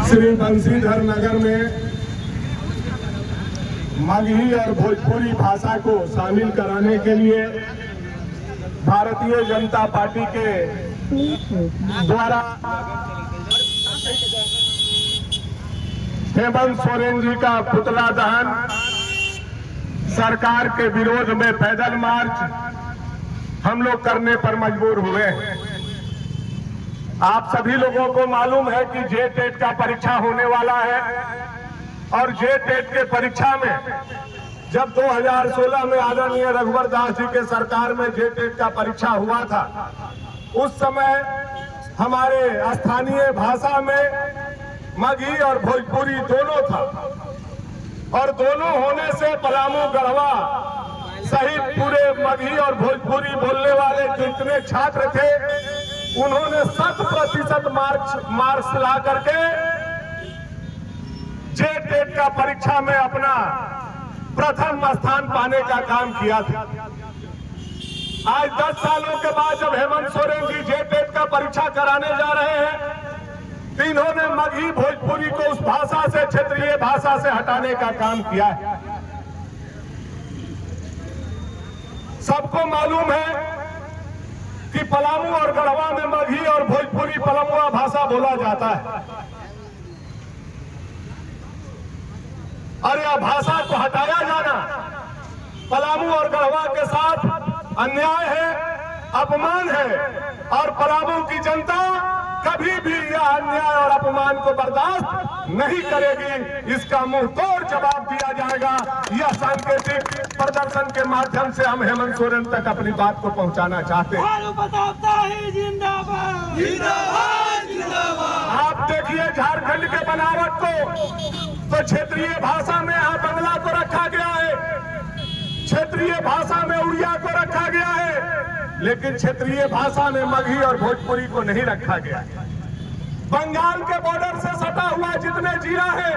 श्री बंसीधर नगर में मगही और भोजपुरी भाषा को शामिल कराने के लिए भारतीय जनता पार्टी के द्वारा हेमंत सोरेन जी का पुतला दहन, सरकार के विरोध में पैदल मार्च हम लोग करने पर मजबूर हुए हैं। आप सभी लोगों को मालूम है कि जे-टेट का परीक्षा होने वाला है और जे-टेट के परीक्षा में जब 2016 में आदरणीय रघुवर दास जी के सरकार में जे-टेट का परीक्षा हुआ था, उस समय हमारे स्थानीय भाषा में मगही और भोजपुरी दोनों था और दोनों होने से पलामू, गढ़वा सहित पूरे मगही और भोजपुरी बोलने वाले जितने छात्र थे उन्होंने 100% मार्क्स ला करके जे-टेट का परीक्षा में अपना प्रथम स्थान पाने का काम किया था। आज 10 सालों के बाद जब हेमंत सोरेन जी जे-टेट का परीक्षा कराने जा रहे हैं तो इन्होंने मगही भोजपुरी को उस भाषा से, क्षेत्रीय भाषा से हटाने का काम किया है। सबको मालूम है कि पलामू और गढ़वा में मगही और भोजपुरी पलामुआ भाषा बोला जाता है और यह भाषा को हटाया जाना पलामू और गढ़वा के साथ अन्याय है, अपमान है और पलामू की जनता कभी भी यह अन्याय और अपमान को बर्दाश्त नहीं करेगी। इसका मुंह तोड़ जवाब दिया जाएगा। यह सांकेतिक प्रदर्शन के माध्यम से हम हेमंत सोरेन तक अपनी बात को पहुंचाना चाहते हैं। आप देखिए झारखंड के बनावट को, तो क्षेत्रीय भाषा में यहाँ बंगला को रखा गया है, क्षेत्रीय भाषा में उड़िया को रखा गया है, लेकिन क्षेत्रीय भाषा में मगही और भोजपुरी को नहीं रखा गया। बंगाल के बॉर्डर से सटा हुआ जितने जिला है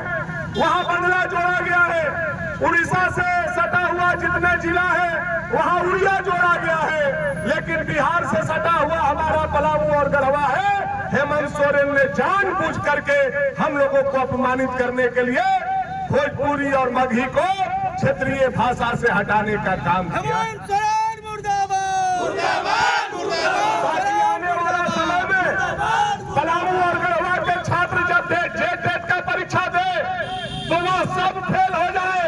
वहां बंगला जोड़ा गया है, उड़ीसा से सटा हुआ जितने जिला है वहां उड़िया जोड़ा गया है, लेकिन बिहार से सटा हुआ हमारा पलामू और गढ़वा है। हेमंत सोरेन ने जानबूझ करके हम लोगों को अपमानित करने के लिए भोजपुरी और मगही को क्षेत्रीय भाषा से हटाने का काम किया। आने वाला समय में पलामू और गढ़वा के छात्र जब जे-टेट का परीक्षा दे तो वह सब फेल हो जाए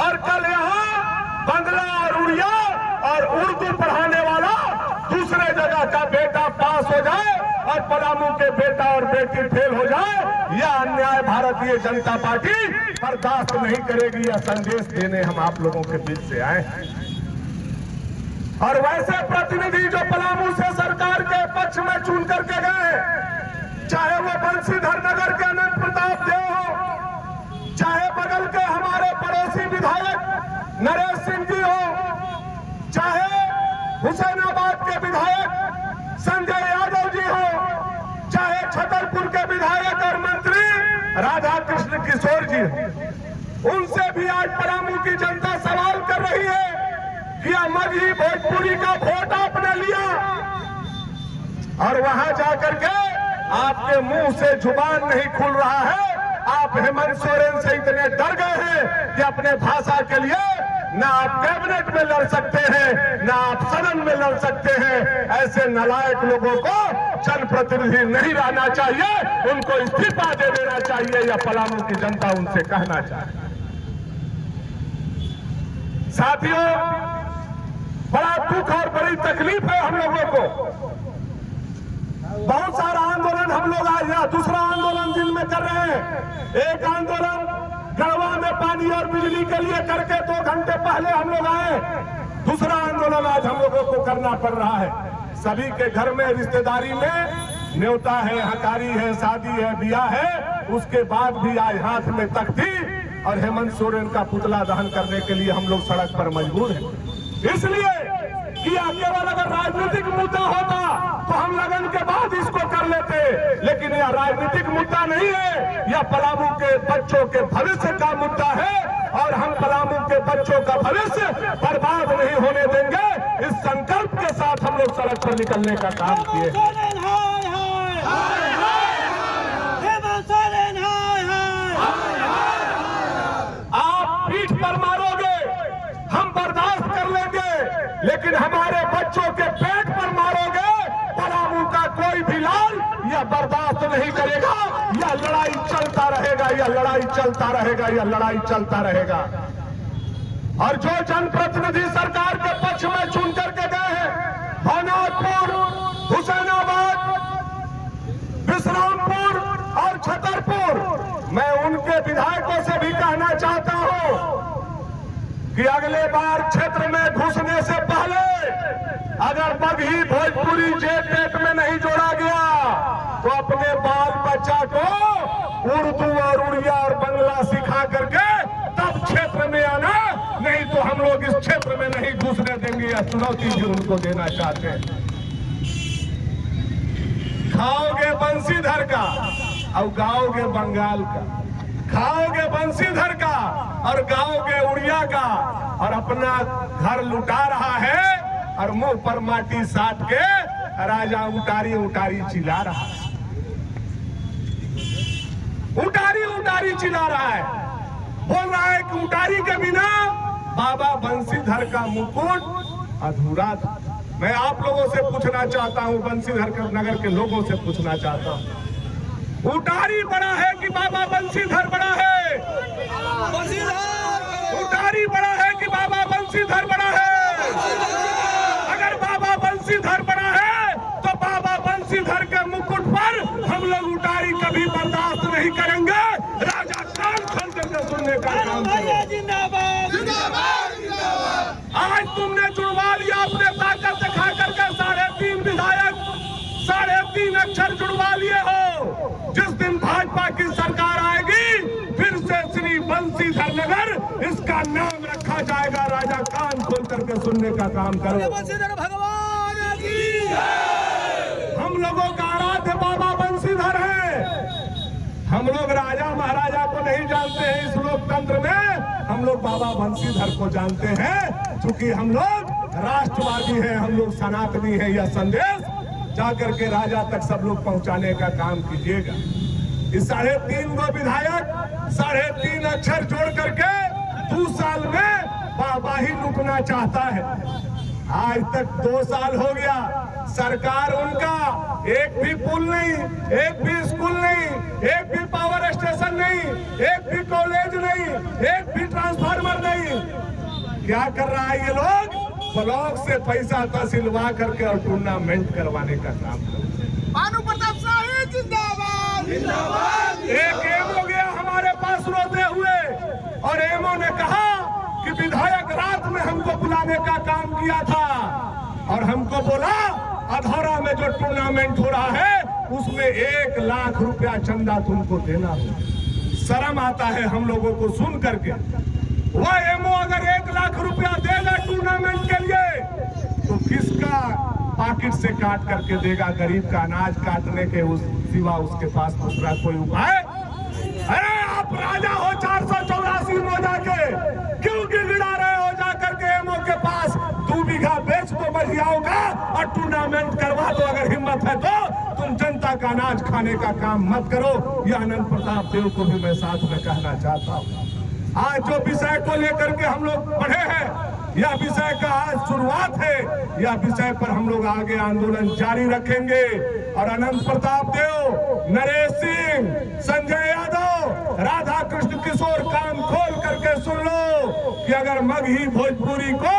और कल यहाँ बंगला और उड़िया और उर्दू पढ़ाने वाला दूसरे जगह का बेटा पास हो जाए और पलामू के बेटा और बेटी फेल हो जाए। यह अन्याय भारतीय जनता पार्टी बर्दाश्त नहीं करेगी। यह संदेश देने हम आप लोगों के बीच से आए हैं। और वैसे प्रतिनिधि जो पलामू से सरकार के पक्ष में चुन करके गए, चाहे वो बंसीधर नगर के अनंत प्रताप देव हो, चाहे बगल के हमारे पड़ोसी विधायक नरेश सिंह जी हो, चाहे हुसैनाबाद के विधायक संजय यादव जी हो, चाहे छतरपुर के विधायक और मंत्री राधा कृष्ण किशोर जी हो, उनसे भी आज पलामू की जनता सवाल कर रही है कि मगही भोजपुरी का वोट आपने लिया और वहां जाकर के आपके मुंह से जुबान नहीं खुल रहा है। आप हेमंत सोरेन से इतने डर गए हैं कि अपने भाषा के लिए ना आप कैबिनेट में लड़ सकते हैं, ना आप सदन में लड़ सकते हैं। ऐसे नालायक लोगों को जनप्रतिनिधि नहीं रहना चाहिए, उनको इस्तीफा दे देना चाहिए, या पलामू की जनता उनसे कहना चाहिए। साथियों, बड़ा दुख और बड़ी तकलीफ है हम लोगों को। बहुत सारा आंदोलन हम लोग आज या दूसरा आंदोलन दिन में कर रहे हैं। एक आंदोलन गढ़वा में पानी और बिजली के लिए करके 2 घंटे पहले हम लोग आए। दूसरा आंदोलन आज हम लोगों को करना पड़ रहा है। सभी के घर में रिश्तेदारी में न्योता है, हकारी है, शादी है, ब्याह है, उसके बाद भी आज हाथ में तख्ती और हेमंत सोरेन का पुतला दहन करने के लिए हम लोग सड़क पर मजबूर हैं। इसलिए कि केवल अगर राजनीतिक मुद्दा होता तो हम लगन के बाद इसको कर लेते, लेकिन यह राजनीतिक मुद्दा नहीं है, यह पलामू के बच्चों के भविष्य का मुद्दा है और हम पलामू के बच्चों का भविष्य बर्बाद नहीं होने देंगे। इस संकल्प के साथ हम लोग सड़क पर निकलने का काम किए। यह लड़ाई चलता रहेगा, यह लड़ाई चलता रहेगा, यह लड़ाई चलता रहेगा। और जो जनप्रतिनिधि सरकार के पक्ष में चुन करके गए हैं, भवनाथपुर, हुसैनाबाद, विश्रामपुर और छतरपुर, मैं उनके विधायकों से भी कहना चाहता हूं कि अगले बार क्षेत्र में घुसने से पहले अगर बगही भोजपुरी जेटेट में नहीं जोड़ा गया तो अपने बाल बच्चा को उर्दू और उड़िया और बंगला सिखा करके तब क्षेत्र में आना, नहीं तो हम लोग इस क्षेत्र में नहीं घुसने देंगे। यह चुनौती भी उनको देना चाहते हैं। खाओगे बंसीधर का और गाओगे बंगाल का, खाओगे बंसीधर का और गाओगे उड़िया का, और अपना घर लुटा रहा है और मुंह पर माटी साट के राजा उटारी उटारी चिल्ला रहा है, उटारी उटारी चिल्ला रहा है, बोल रहा है कि उटारी के बिना बाबा बंसीधर का मुकुट अधूरा था। मैं आप लोगों से पूछना चाहता हूं, बंसीधर नगर के लोगों से पूछना चाहता हूं, उटारी बड़ा है कि बाबा बंसीधर बड़ा है? उटारी बड़ा है कि बाबा बंसीधर बड़ा है? अगर बाबा बंसीधर बड़ा है तो बाबा बंसीधर के मुकुट पर हम लोग उटारी कभी बर्दाश्त नहीं करेंगे। राजा कान खोल करके सुनने का काम करो। आज तुमने जुड़वा लिया अपने ताकत दिखा करके 3.5 विधायक, 3.5 अक्षर जुड़वा लिए हो। जिस दिन भाजपा की सरकार आएगी फिर से श्री बंसीधर नगर इसका नाम रखा जाएगा। राजा कान खोल करके सुनने का काम करो। भगवान की हम लोगों का आराध्य बाबा बंसीधर है। हम लोग राजा महाराजा को नहीं जानते हैं, इस लोकतंत्र में हम लोग बाबा बंसीधर को जानते हैं। क्योंकि हम लोग राष्ट्रवादी हैं, हम लोग सनातनी हैं। यह संदेश जाकर के राजा तक सब लोग पहुंचाने का काम कीजिएगा। इस 3.5 गो विधायक 3.5 अक्षर जोड़ करके 2 साल में बाबा ही लुटना चाहता है। आज तक 2 साल हो गया, सरकार उनका एक भी पुल नहीं, एक भी स्कूल नहीं, एक भी पावर स्टेशन नहीं, एक भी कॉलेज नहीं, एक भी ट्रांसफार्मर नहीं। क्या कर रहा है ये लोग? ब्लॉक से पैसा तहसीलवा करके और टूर्नामेंट करवाने का काम कर रहे हैं। भानु प्रताप शाही जिंदाबाद जिंदाबाद। एक एमओ गया हमारे पास रोते हुए और एमओ ने कहा कि विधायक रात में हमको बुलाने का काम किया था और हमको बोला अधौरा में जो टूर्नामेंट हो रहा है उसमें 1 लाख रुपया चंदा तुमको देना हो। शर्म आता है हम लोगों को सुन करके। वह एमओ अगर 1 लाख रुपया देगा टूर्नामेंट के लिए तो किसका पॉकेट से काट करके देगा? गरीब का अनाज काटने के सिवा उसके पास दूसरा कोई उपाय? अरे आप राजा हो 484 मौजा के, क्यों गिड़गिड़ा रहे हो जा करके एमओ के पास? 2 बीघा बेच तो बढ़ियाओं का और टूर्नामेंट करवा दो। अगर हिम्मत है तो तुम जनता का अनाज खाने का काम मत करो। यह आनंद प्रताप देव को भी मैं साथ में कहना चाहता हूँ। आज जो विषय को लेकर के हम लोग पढ़े हैं, यह विषय का आज शुरुआत है। यह विषय पर हम लोग आगे आंदोलन जारी रखेंगे। और अनंत प्रताप देव, नरेश सिंह, संजय यादव, राधा कृष्ण किशोर कान खोल करके सुन लो कि अगर मगही भोजपुरी को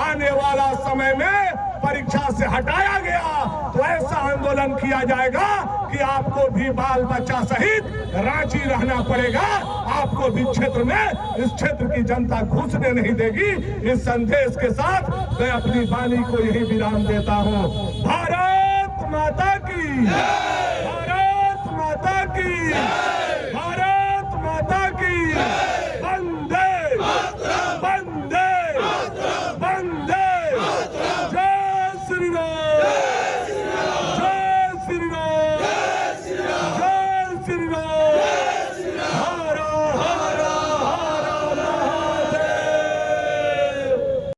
आने वाला समय में परीक्षा से हटाया गया तो ऐसा आंदोलन किया जाएगा कि आपको भी बाल बच्चा सहित रांची रहना पड़ेगा। आपको भी क्षेत्र में, इस क्षेत्र की जनता घुसने नहीं देगी। इस संदेश के साथ मैं अपनी वाणी को यही विराम देता हूँ। भारत माता की, भारत माता की, भारत माता की। वंदे वंदे वंदे, जय श्री राम।